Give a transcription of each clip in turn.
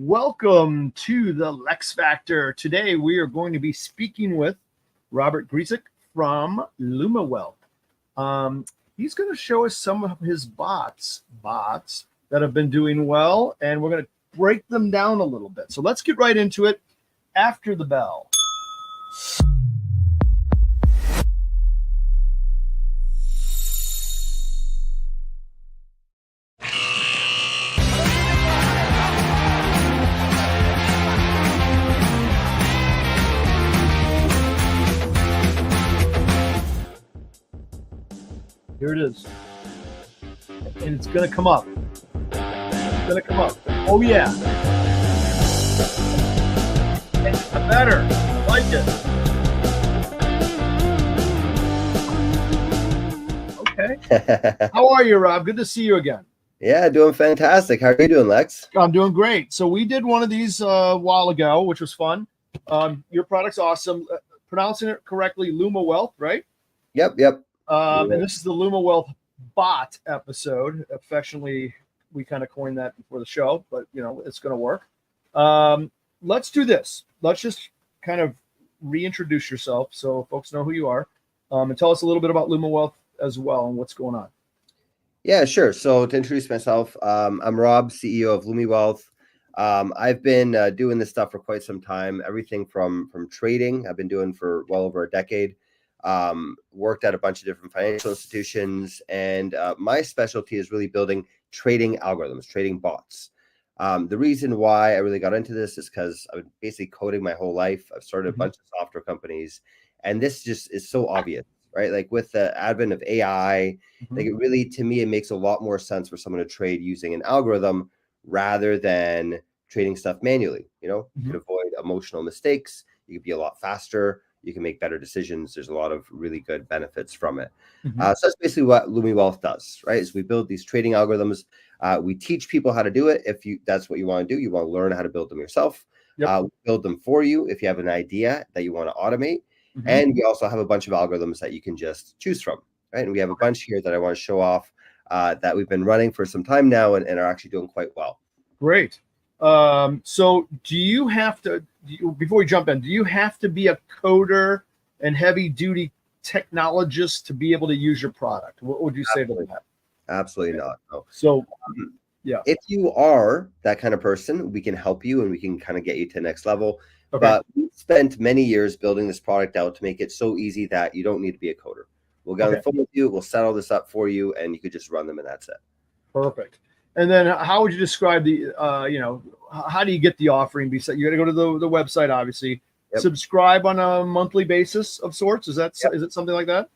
Welcome to the Lex Factor. Today we are going to be speaking with Robert Grzesik from Lumiwealth. He's going to show us some of his bots that have been doing well, and we're going to break them down a little bit. So let's get right into it after the bell. Here it is. And it's going to come up. It's going to come up. Oh, yeah. It's better. I like it. Okay. How are you, Rob? Good to see you again. Yeah, doing fantastic. How are you doing, Lex? I'm doing great. So we did one of these a while ago, which was fun. Your product's awesome. Pronouncing it correctly, Lumiwealth, right? Yep. And this is the Lumiwealth bot episode. Affectionately, we kind of coined that before the show, but it's going to work. Let's do this. Let's just kind of reintroduce yourself so folks know who you are, and tell us a little bit about Lumiwealth as well and what's going on. Yeah, sure. So to introduce myself, I'm Rob, CEO of Lumiwealth. I've been doing this stuff for quite some time. Everything from trading, I've been doing for well over a decade. Worked at a bunch of different financial institutions, and my specialty is really building trading algorithms, trading bots. The reason why I really got into this is because I've been basically coding my whole life. I've started a bunch of software companies, and this just is so obvious, right? Like with the advent of AI, like it really, to me, it makes a lot more sense for someone to trade using an algorithm rather than trading stuff manually. You could avoid emotional mistakes. You could be a lot faster. You can make better decisions. There's a lot of really good benefits from it. So that's basically what Lumiwealth does, right? Is we build these trading algorithms. We teach people how to do it. If that's what you want to do, you want to learn how to build them yourself. We build them for you if you have an idea that you want to automate. And we also have a bunch of algorithms that you can just choose from, right? And we have a bunch here that I want to show off that we've been running for some time now and are actually doing quite well. Great. So do you have to, before we jump in, do you have to be a coder and heavy duty technologist to be able to use your product? What would you say to that? Absolutely not. No. So, yeah. If you are that kind of person, we can help you and we can kind of get you to the next level. Okay. But we spent many years building this product out to make it so easy that you don't need to be a coder. We'll get on the phone with you, we'll set all this up for you, and you could just run them and that's it. Perfect. And then how would you describe the, how do you get the offering? You got to go to the website, obviously. Subscribe on a monthly basis of sorts. Is it something like that?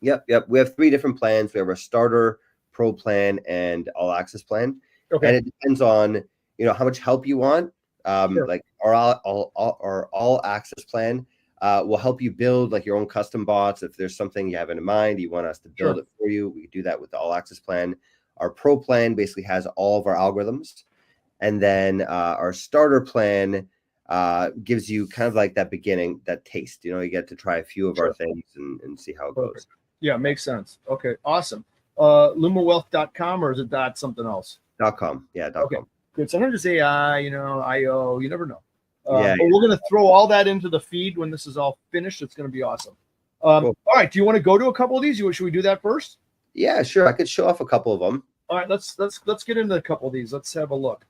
Yep. We have 3 different plans. We have our starter, pro plan, and all access plan. Okay. And it depends on, how much help you want. Like our all access plan will help you build like your own custom bots. If there's something you have in mind, you want us to build it for you, we can do that with the all access plan. Our pro plan basically has all of our algorithms. And then our starter plan gives you kind of like that beginning, that taste. You get to try a few of our things and see how it goes. Yeah, makes sense. Okay, awesome. Lumiwealth.com, or is it .something else? .com. Yeah, .com. Okay, good. Sometimes it's AI, IO, you never know. But we're going to throw all that into the feed when this is all finished. It's going to be awesome. Cool. All right, do you want to go to a couple of these? Should we do that first? Yeah, sure. I could show off a couple of them. All right, let's get into a couple of these. Let's have a look.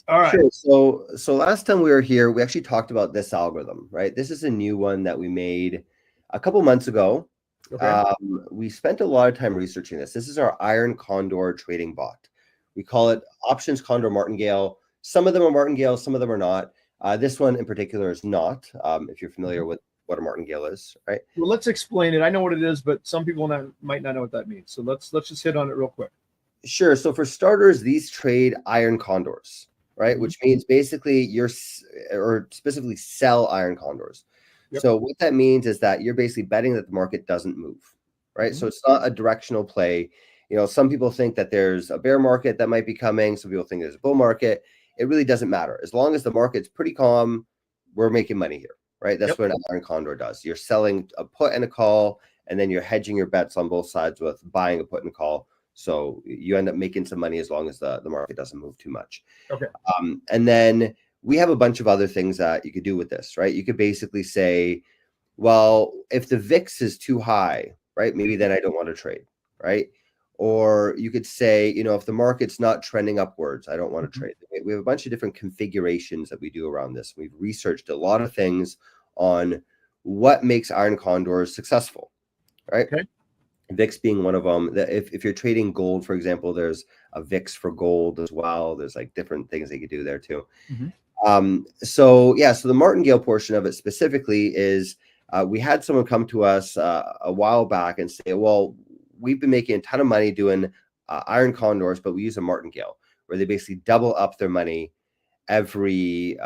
All right. Sure. So last time we were here, we actually talked about this algorithm, right? This is a new one that we made a couple months ago. Okay. We spent a lot of time researching this. This is our Iron Condor trading bot. We call it Options Condor Martingale. Some of them are Martingale, some of them are not. This one in particular is not. If you're familiar with what a martingale is, right? Well, let's explain it. I know what it is, but some people might not know what that means. So let's just hit on it real quick. Sure. So for starters, these trade iron condors, right? Which means basically or specifically sell iron condors. So what that means is that you're basically betting that the market doesn't move, right? So it's not a directional play. Some people think that there's a bear market that might be coming. Some people think there's a bull market. It really doesn't matter. As long as the market's pretty calm, we're making money here. Right. That's what an iron condor does. You're selling a put and a call, and then you're hedging your bets on both sides with buying a put and a call. So you end up making some money as long as the market doesn't move too much. Okay. And then we have a bunch of other things that you could do with this, right? You could basically say, well, if the VIX is too high, right, maybe then I don't want to trade, right? Or you could say, you know, if the market's not trending upwards, I don't want to trade. We have a bunch of different configurations that we do around this. We've researched a lot of things on what makes iron condors successful, right? Okay. VIX being one of them. If you're trading gold, for example, there's a VIX for gold as well. There's like different things they could do there too. So the martingale portion of it specifically is we had someone come to us a while back and say, well, we've been making a ton of money doing iron condors, but we use a martingale where they basically double up their money every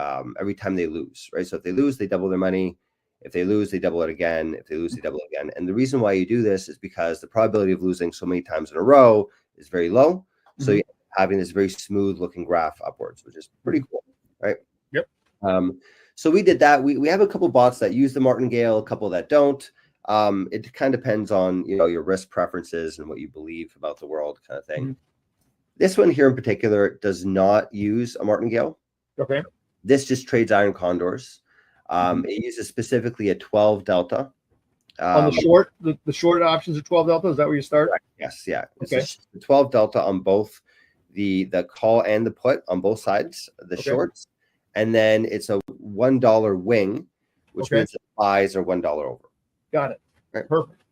time they lose, right? So if they lose, they double their money. If they lose, they double it again. If they lose, they double it again. And the reason why you do this is because the probability of losing so many times in a row is very low. So you're having this very smooth looking graph upwards, which is pretty cool, right? Yep. So we did that. We have a couple bots that use the martingale, a couple that don't. It kind of depends on, you know, your risk preferences and what you believe about the world kind of thing. This one here in particular does not use a martingale. Okay. This just trades iron condors. It uses specifically a 12 delta. On the short, the short options are 12 delta. Is that where you start? Yes. Yeah. Okay. It's a 12 delta on both the call and the put on both sides, the shorts. And then it's a $1 wing, which means the buys are $1 over. Got it. Right. Perfect.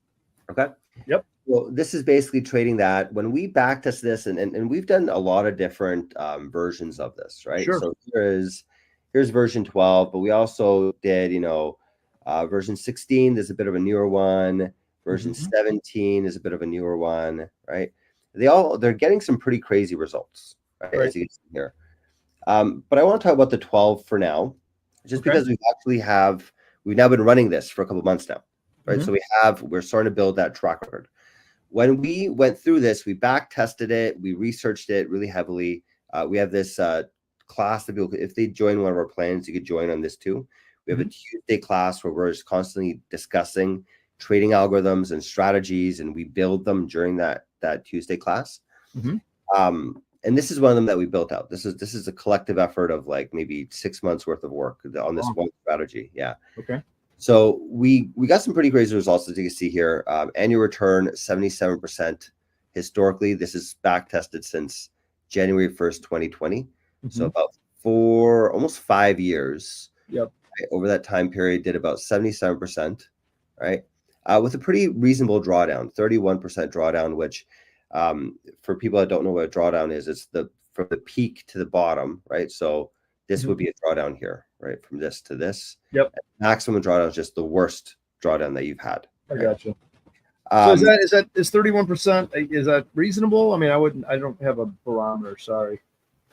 Okay. Yep. Well, this is basically trading that. When we backtest this, and we've done a lot of different versions of this, right? Sure. So here's version 12, but we also did, you know, version 16. There's a bit of a newer one. Version 17 is a bit of a newer one, right? They're getting some pretty crazy results, right? As you can see here. But I want to talk about the 12 for now, just because we've now been running this for a couple of months now, right? So we're starting to build that track record. When we went through this, we back tested it, we researched it really heavily. We have this class that people, if they join one of our plans, you could join on this too. We have a Tuesday class where we're just constantly discussing trading algorithms and strategies, and we build them during that Tuesday class. And this is one of them that we built out. This is a collective effort of like maybe 6 months worth of work on this one strategy. Yeah. Okay. So we got some pretty crazy results, as you can see here. Annual return 77%. Historically, this is back tested since January 1st, 2020. So about almost 5 years. Yep. Right, over that time period, did about 77%. Right. With a pretty reasonable drawdown, 31% drawdown, which for people that don't know what a drawdown is, it's from the peak to the bottom, right? So this would be a drawdown here, right? From this to this. Yep. Maximum drawdown is just the worst drawdown that you've had. Right? I gotcha. So is 31%? Is that reasonable? I mean, I don't have a barometer. Sorry.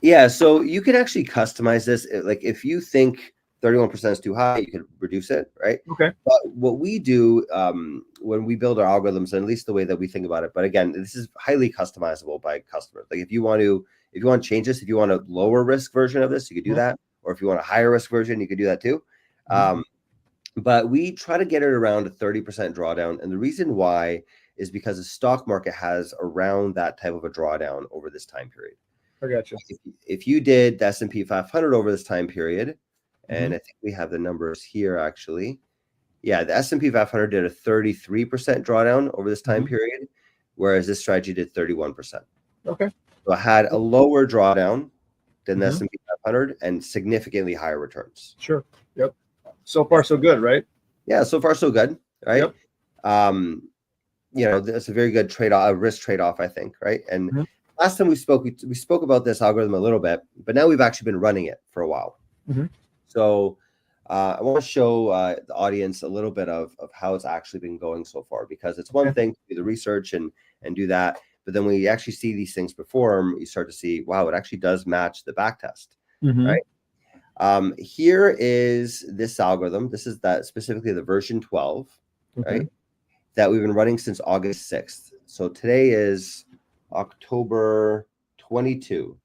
Yeah. So you could actually customize this. Like if you think 31% is too high, you could reduce it, right? Okay. But what we do when we build our algorithms, and at least the way that we think about it, but again, this is highly customizable by customer. Like if you want to change this, if you want a lower risk version of this, you could do that. Or if you want a higher risk version, you could do that too. But we try to get it around a 30% drawdown. And the reason why is because the stock market has around that type of a drawdown over this time period. I gotcha. If you did the S&P 500 over this time period, and I think we have the numbers here actually. Yeah, the S&P 500 did a 33% drawdown over this time period, whereas this strategy did 31%. Okay. So it had a lower drawdown than the S&P 500 and significantly higher returns. Sure. Yep. So far, so good, right? Yeah, so far, so good, right? Yep. You know, that's a very good trade-off, a risk trade-off, I think, right? And last time we spoke about this algorithm a little bit, but now we've actually been running it for a while. So I want to show the audience a little bit of how it's actually been going so far, because it's one thing to do the research and do that, but then when you actually see these things perform, you start to see, wow, it actually does match the back test, right? Here is this algorithm. This is specifically the version 12, right? That we've been running since August 6th. So today is October 22.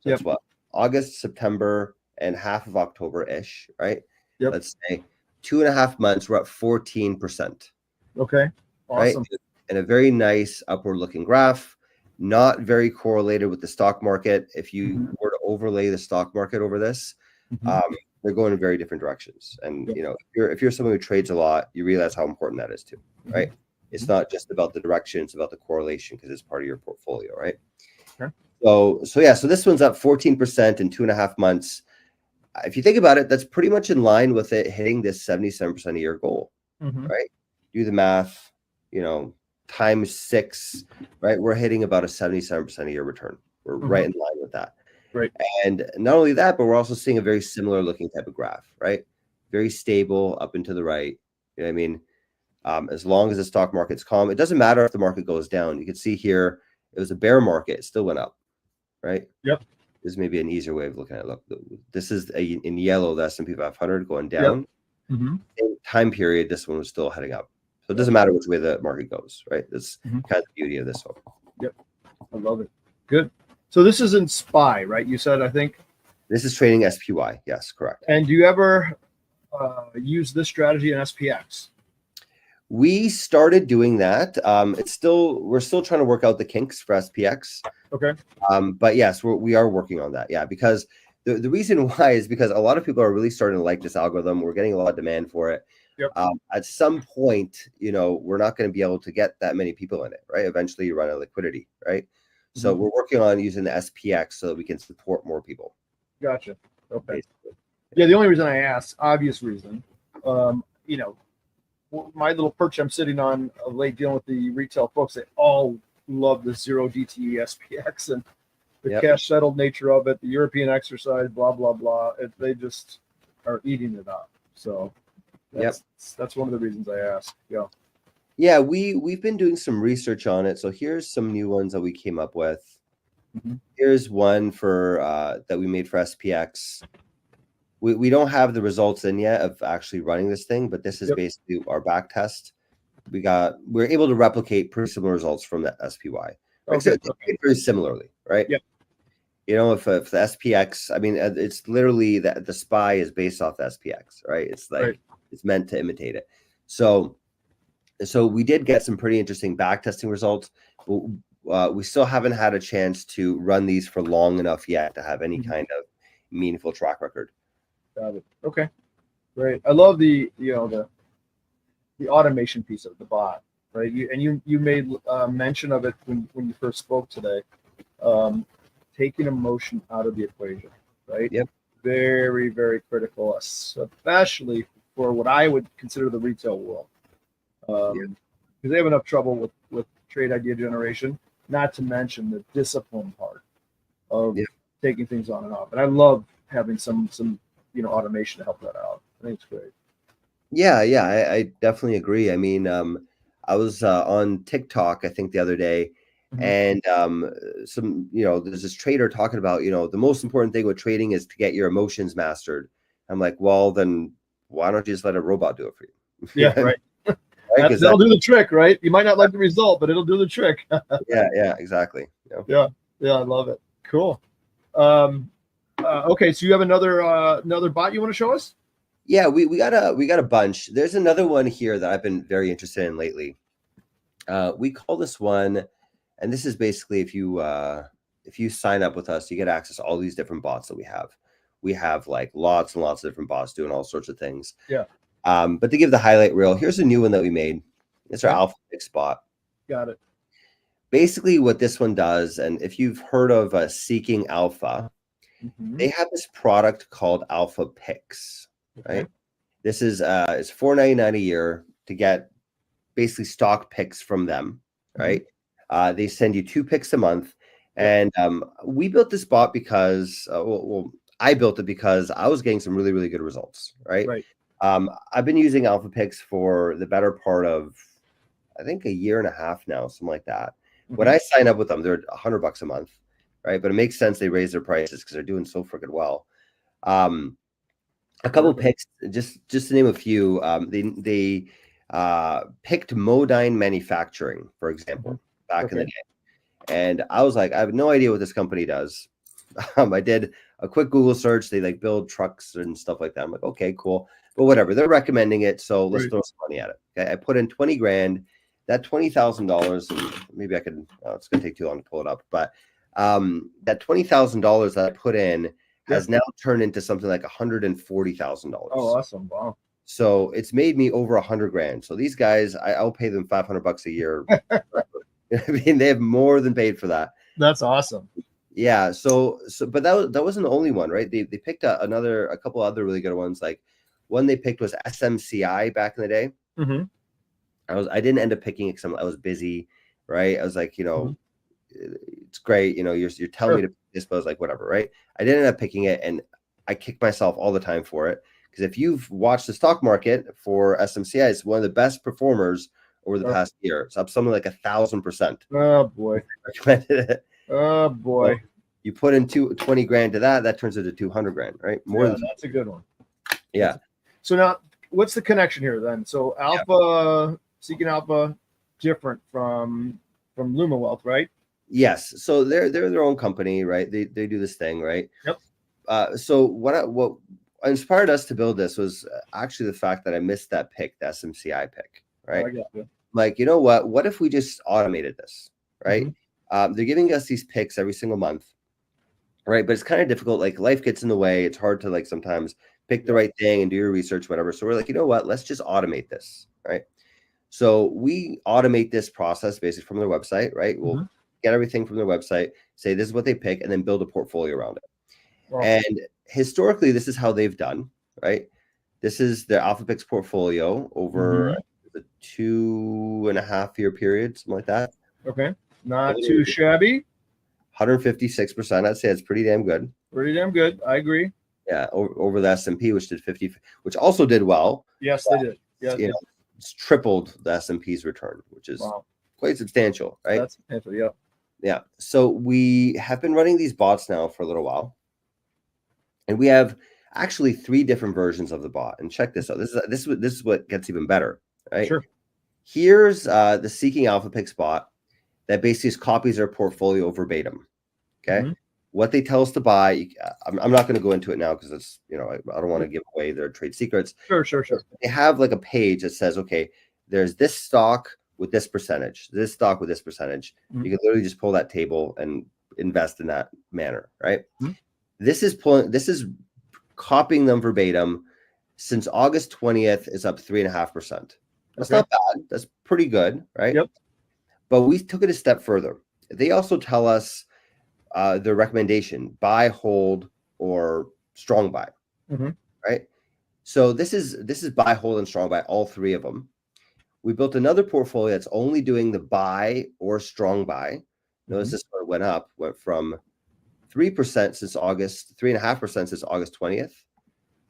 So that's what? August, September, and half of October-ish, right? Yep. Let's say 2.5 months, we're at 14%. Okay. Awesome. Right? And a very nice upward looking graph. not very correlated with the stock market. If you Mhm. were to overlay the stock market over this, Mhm. they're going in very different directions. And Yeah. if you're someone who trades a lot, you realize how important that is too, right? Mhm. It's Mhm. not just about the direction; it's about the correlation because it's part of your portfolio, right? Okay. So this one's up 14% in 2.5 months. If you think about it, that's pretty much in line with it hitting this 77% a year goal, Mhm. right? Do the math, times 6, right? We're hitting about a 77% a year return. We're right Mhm. in line with that. Great. And not only that, but we're also seeing a very similar looking type of graph, right? Very stable up and to the right. You know what I mean? As long as the stock market's calm, it doesn't matter if the market goes down. You can see here, it was a bear market, it still went up, right? Yep. This may be an easier way of looking at it. Look, this is in yellow, the S&P 500 going Yep. down. Mhm. Same time period, this one was still heading up. So it Yep. doesn't matter which way the market goes, right? That's Mhm. kind of the beauty of this one. Yep. I love it. Good. So this is in SPY, right? You said, I think. This is trading SPY. Yes, correct. And do you ever use this strategy in SPX? We started doing that. We're still trying to work out the kinks for SPX. Okay. But yes, we are working on that. Yeah, because the reason why is because a lot of people are really starting to like this algorithm. We're getting a lot of demand for it. Yep. At some point, we're not going to be able to get that many people in it, right? Eventually, you run out of liquidity, right? So we're working on using the SPX so that we can support more people. Gotcha. Okay. Basically. Yeah. The only reason I asked, obvious reason, you know, my little perch I'm sitting on late dealing with the retail folks, they all love the zero DTE SPX and the Yep. cash settled nature of it, the European exercise, blah, blah, blah. They just are eating it up. So that's one of the reasons I asked. Yeah. Yeah, we've been doing some research on it. So here's some new ones that we came up with. Mhm. Here's one for that we made for SPX. We don't have the results in yet of actually running this thing, but this is Yep. basically our back test. We're able to replicate pretty similar results from the SPY. Right? So Okay. it's very similarly, right? Yep. If the SPX, I mean, it's literally that the SPY is based off the SPX, right? It's like Right. it's meant to imitate it. So we did get some pretty interesting back testing results, but we still haven't had a chance to run these for long enough yet to have any Mhm. kind of meaningful track record. Got it. Okay. Great. I love the automation piece of the bot, right? You made mention of it when you first spoke today. Taking emotion out of the equation, right? Yep. Very, very critical, especially for what I would consider the retail world. Because they have enough trouble with trade idea generation, not to mention the discipline part of taking things on and off. And I love having some automation to help that out. I think it's great. Yeah, I definitely agree. I mean, I was on TikTok, I think, the other day, Mhm. and there's this trader talking about, the most important thing with trading is to get your emotions mastered. I'm like, well, then why don't you just let a robot do it for you? Yeah, right. Right? That'll do the trick, right? You might not like the result, but it'll do the trick. Yeah, exactly. Yeah, I love it. Cool. Okay, so you have another bot you want to show us? Yeah, we got a bunch. There's another one here that I've been very interested in lately. We call this one, and this is basically if you sign up with us, you get access to all these different bots that we have. We have like lots and lots of different bots doing all sorts of things. Yeah. But to give the highlight reel, here's a new one that we made. It's our Alpha Fix bot. Got it. Basically, what this one does, and if you've heard of Seeking Alpha, they have this product called Alpha Picks, right? This is it's $4.99 a year to get basically stock picks from them, right? They send you 2 picks a month, and we built this bot because I built it because I was getting some really, really good results, right? I've been using Alpha Picks for the better part of, I think, a year and a half now, something like that. When I sign up with them, they're $100 a month, right? But it makes sense they raise their prices because they're doing so freaking well. A couple picks, just to name a few. They picked Modine Manufacturing, for example, back in the day, and I was like, I have no idea what this company does. I did a quick Google search. They like build trucks and stuff like that. I'm like, okay, cool, but whatever. They're recommending it, so let's throw some money at it. Okay, I put in 20 grand. that $20,000, and maybe I could, it's going to take too long to pull it up, but that $20,000 that I put in has now turned into something like $140,000. Oh, awesome. Wow. So it's made me over 100 grand. So these guys, I'll pay them $500 a year. I mean, they have more than paid for that. That's awesome. Yeah. So, but that wasn't the only one, right? They picked a couple other really good ones. Like one they picked was SMCI back in the day. Mm-hmm. I didn't end up picking it because I was busy, right? I was like, it's great, you're telling me to pick this, but I was like, whatever, right? I didn't end up picking it, and I kick myself all the time for it, because if you've watched the stock market for SMCI, it's one of the best performers over the past year. It's up something like 1,000%. Oh boy. Recommended it. Oh boy. So you put in 20 grand to that turns into 200 grand, right? More than that's a good one. Yeah. So now, what's the connection here then? So Alpha, Seeking Alpha, different from Lumiwealth, right? Yes. So they're their own company, right? They do this thing, right? Yep. So what inspired us to build this was actually the fact that I missed that pick, the SMCI pick, right? I got you. Like, you know what if we just automated this, right? Mm-hmm. They're giving us these picks every single month, right? But it's kind of difficult. Like, life gets in the way. It's hard to, like, sometimes pick the right thing and do your research, whatever. So we're like, you know what? Let's just automate this, right? So we automate this process basically from their website, right? We'll get everything from their website, say this is what they pick, and then build a portfolio around it. Wow. And historically, this is how they've done, right? This is their Alpha Picks portfolio over a 2.5 year period, something like that. Okay. Not too shabby. 156%. I'd say it's pretty damn good. Pretty damn good. I agree. Yeah. Over the S&P, which did 50, which also did well. Yes, they did. Yeah. It's tripled the S&P's return, which is quite substantial, right? That's substantial, yeah. Yeah. So we have been running these bots now for a little while. And we have actually 3 different versions of the bot. And check this out. This is what gets even better, right? Sure. Here's the Seeking Alpha Picks bot that basically copies their portfolio verbatim. Okay. What they tell us to buy, I'm not going to go into it now because it's, I don't want to give away their trade secrets. Sure. They have like a page that says, okay, there's this stock with this percentage, this stock with this percentage. You can literally just pull that table and invest in that manner, right? This is copying them verbatim. Since August 20th, is up 3.5%. That's not bad. That's pretty good, right? Yep. But we took it a step further. They also tell us their recommendation: buy, hold, or strong buy, right? So this is buy, hold, and strong buy, all 3 of them. We built another portfolio that's only doing the buy or strong buy. Notice this one went from 3% since August, 3.5% since August 20th.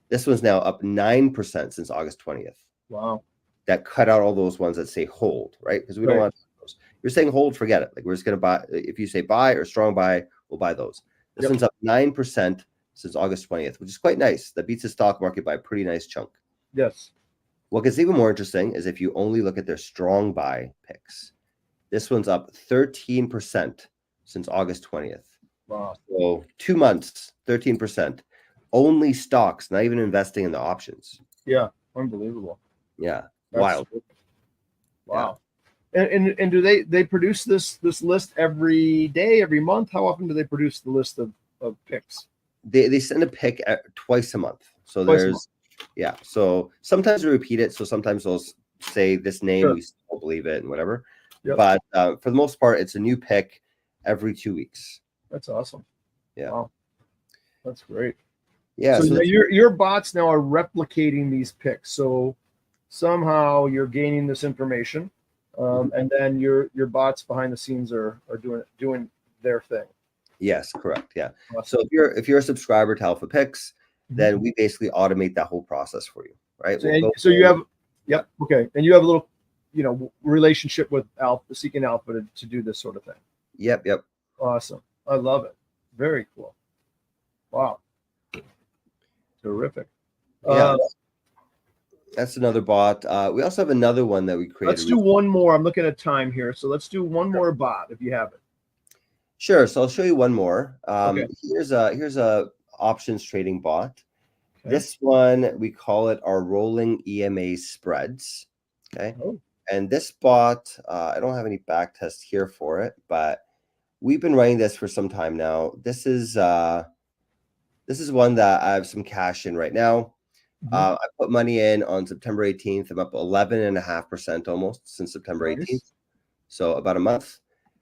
This one's now up 9% since August 20th. Wow. That cut out all those ones that say hold, right? Because we don't want those. You're saying hold, forget it. Like, we're just going to buy. If you say buy or strong buy, we'll buy those. This one's up 9% since August 20th, which is quite nice. That beats the stock market by a pretty nice chunk. Yes. What gets even more interesting is if you only look at their strong buy picks. This one's up 13% since August 20th. Wow. So 2 months, 13%. Only stocks, not even investing in the options. Yeah. Unbelievable. Yeah. Wild. Wow. Yeah. And do they produce this list every day, every month? How often do they produce the list of picks? They send a pick twice a month. So so sometimes they repeat it. So sometimes they'll say this name, we still believe it and whatever. But for the most part, it's a new pick every 2 weeks. That's awesome. Yeah. Wow. That's great. Yeah. So your bots now are replicating these picks. So somehow you're gaining this information, and then your bots behind the scenes are doing their thing. Yes, correct. Yeah. Awesome. So if you're a subscriber to Alpha Picks, then we basically automate that whole process for you, right? So you have, okay, and you have a little, relationship with Alpha, Seeking Alpha to do this sort of thing. Yep. Awesome. I love it. Very cool. Wow. Terrific. Yeah. That's another bot. We also have another one that we created. Let's do one more. I'm looking at time here. So let's do one more bot if you have it. Sure. So I'll show you one more. Here's a options trading bot. Okay. This one, we call it our rolling EMA spreads. Okay. And this bot, I don't have any back tests here for it, but we've been running this for some time now. This is one that I have some cash in right now. I put money in on September 18th. I'm up 11.5% almost since September 18th. So about a month.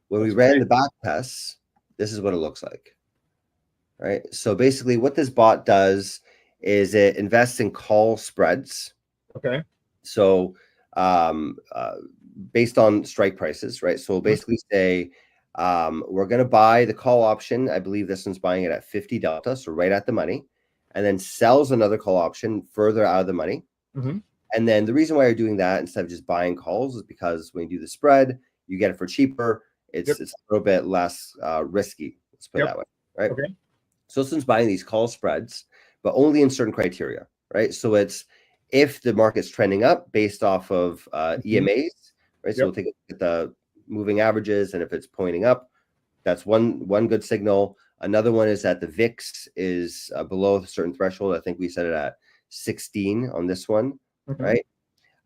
When we ran the back tests, this is what it looks like. Right. So basically what this bot does is it invests in call spreads. Okay. So based on strike prices, right? So we'll basically say we're going to buy the call option. I believe this one's buying it at 50 delta, so right at the money, and then sells another call option further out of the money. And then the reason why you're doing that instead of just buying calls is because when you do the spread, you get it for cheaper. It's a little bit less risky. Let's put it that way, right? Okay. So this one's buying these call spreads, but only in certain criteria, right? So it's if the market's trending up based off of EMAs, right? So we'll take a look at the moving averages, and if it's pointing up, that's one good signal. Another one is that the VIX is below a certain threshold. I think we set it at 16 on this one, right?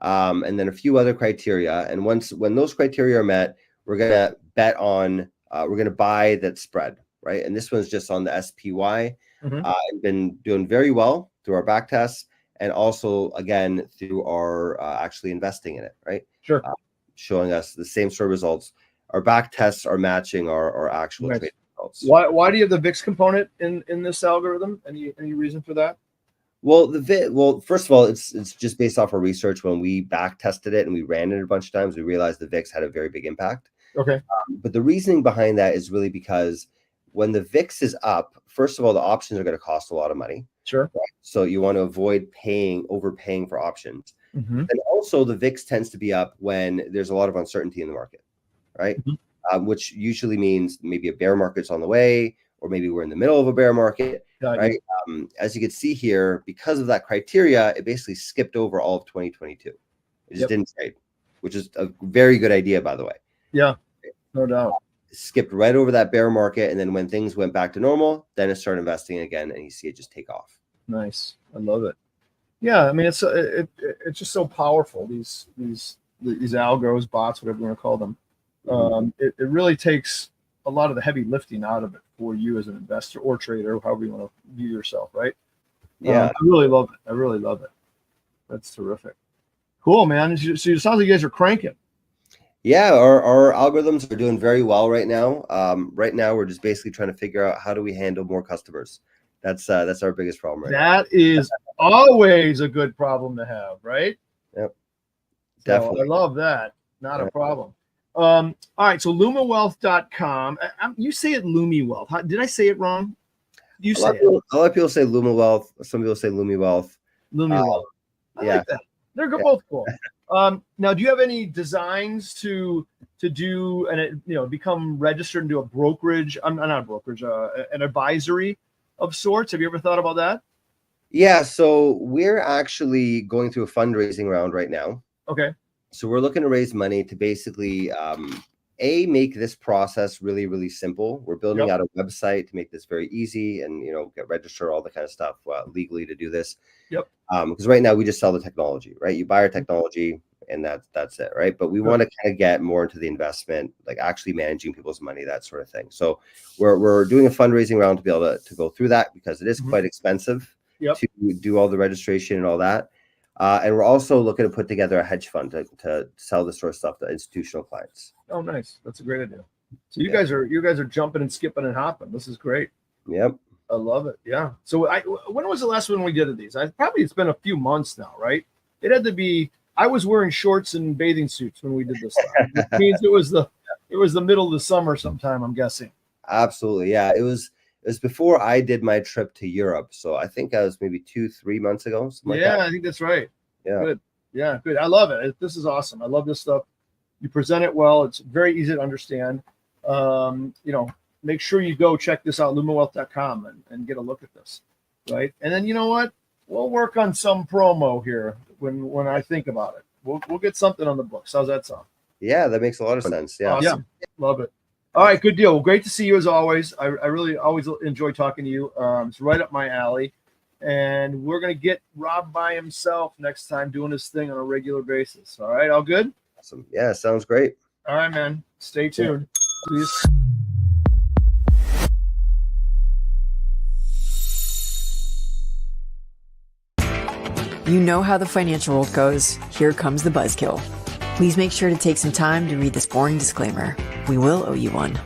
And then a few other criteria. And when those criteria are met, we're gonna bet on we're gonna buy that spread, right? And this one's just on the SPY. I've been doing very well through our back tests, and also again through our actually investing in it, right? Sure. Showing us the same sort of results. Our back tests are matching our actual trade results. Why do you have the VIX component in this algorithm? Any reason for that? Well, first of all, it's just based off our research. When we back tested it and we ran it a bunch of times, we realized the VIX had a very big impact. Okay. But the reasoning behind that is really because when the VIX is up, first of all, the options are going to cost a lot of money. Sure. Right? So you want to avoid overpaying for options. And also the VIX tends to be up when there's a lot of uncertainty in the market, right? Which usually means maybe a bear market's on the way, or maybe we're in the middle of a bear market, right? As you can see here, because of that criteria, it basically skipped over all of 2022. It just didn't trade, which is a very good idea, by the way. Yeah, no doubt. Skipped right over that bear market, and then when things went back to normal, then it started investing again, and you see it just take off. Nice, I love it. Yeah, I mean it's just so powerful. These algos, bots, whatever you want to call them. It really takes a lot of the heavy lifting out of it for you as an investor or trader, however you want to view yourself, right? Yeah, I really love it. I really love it. That's terrific. Cool, man. So it sounds like you guys are cranking. Yeah, our algorithms are doing very well right now. Right now, we're just basically trying to figure out how do we handle more customers. That's our biggest problem right now. That is always a good problem to have, right? Yep. Definitely. So I love that. Not a problem. All right. So Lumiwealth.com. You say it Lumiwealth. Did I say it wrong? You say it. A lot of people say Lumiwealth. Some people say Lumiwealth. Lumiwealth. I like that. They're both cool. Now, do you have any designs to do and become registered and do a brokerage? I'm not a brokerage, an advisory of sorts. Have you ever thought about that? Yeah. So we're actually going through a fundraising round right now. Okay. So we're looking to raise money to basically make this process really, really simple. We're building out a website to make this very easy and get registered, all the kind of stuff legally to do this. Yep. Because right now we just sell the technology, right? You buy our technology and that's it, right? But we want to kind of get more into the investment, like actually managing people's money, that sort of thing. So we're doing a fundraising round to be able to go through that because it is quite expensive to do all the registration and all that. And we're also looking to put together a hedge fund to sell this sort of stuff to institutional clients. Oh, nice. That's a great idea. So you guys are jumping and skipping and hopping. This is great. Yep. I love it. Yeah. So when was the last one we did these? It's been a few months now, right? It had to be. I was wearing shorts and bathing suits when we did this stuff. Which means it was the middle of the summer sometime, I'm guessing. Absolutely. Yeah. It was before I did my trip to Europe. So I think I was maybe 2-3 months ago. I think that's right. Yeah. Good. Yeah, good. I love it. This is awesome. I love this stuff. You present it well. It's very easy to understand. Make sure you go check this out, Lumiwealth.com, and get a look at this. Right. And then you know what? We'll work on some promo here when I think about it. We'll get something on the books. How's that sound? Yeah, that makes a lot of sense. Yeah. Awesome. Yeah. Love it. All right, good deal. Well, great to see you as always. I really always enjoy talking to you. It's right up my alley. And we're going to get Rob by himself next time doing his thing on a regular basis. All right, all good? Awesome. Yeah, sounds great. All right, man. Stay tuned. Please. You know how the financial world goes. Here comes the buzzkill. Please make sure to take some time to read this boring disclaimer. We will owe you one.